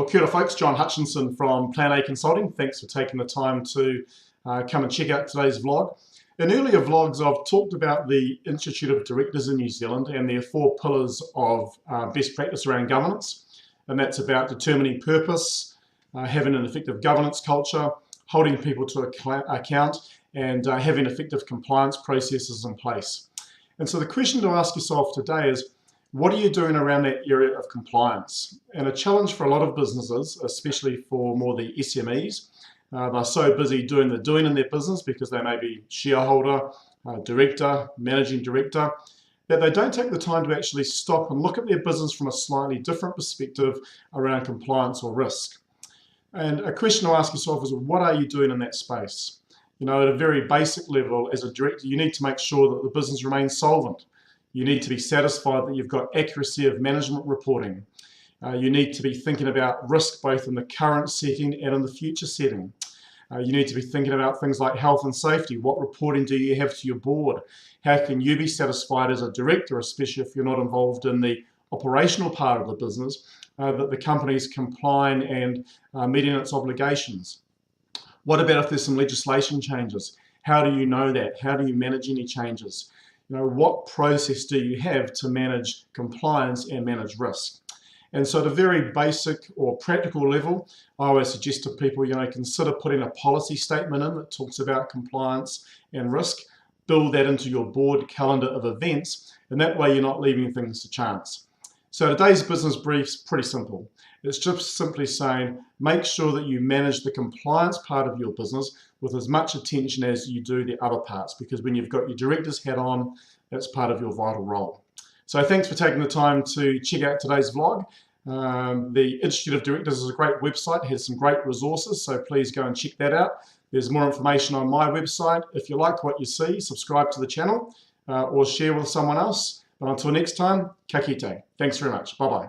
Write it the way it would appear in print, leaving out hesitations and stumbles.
Well, kia ora folks, John Hutchinson from Plan A Consulting. Thanks for taking the time to come and check out today's vlog. In earlier vlogs, I've talked about the Institute of Directors in New Zealand and their 4 pillars of best practice around governance. And that's about determining purpose, having an effective governance culture, holding people to account, and having effective compliance processes in place. And so the question to ask yourself today is, what are you doing around that area of compliance? And a challenge for a lot of businesses, especially for more the SMEs, they're so busy doing the doing in their business because they may be shareholder, director, managing director, that they don't take the time to actually stop and look at their business from a slightly different perspective around compliance or risk. And a question to ask yourself is, what are you doing in that space? You know, at a very basic level, as a director, you need to make sure that the business remains solvent. You need to be satisfied that you've got accuracy of management reporting. You need to be thinking about risk both in the current setting and in the future setting. You need to be thinking about things like health and safety. What reporting do you have to your board? How can you be satisfied as a director, especially if you're not involved in the operational part of the business, that the company is complying and meeting its obligations? What about if there's some legislation changes? How do you know that? How do you manage any changes? You know, what process do you have to manage compliance and manage risk? And so at a very basic or practical level, I always suggest to people, you know, consider putting a policy statement in that talks about compliance and risk. Build that into your board calendar of events, and that way you're not leaving things to chance. So today's business brief's pretty simple. It's just simply saying, make sure that you manage the compliance part of your business with as much attention as you do the other parts, because when you've got your director's hat on, that's part of your vital role. So thanks for taking the time to check out today's vlog. The Institute of Directors is a great website, has some great resources, so please go and check that out. There's more information on my website. If you like what you see, subscribe to the channel or share with someone else. But until next time, ka kite. Thanks very much. Bye-bye.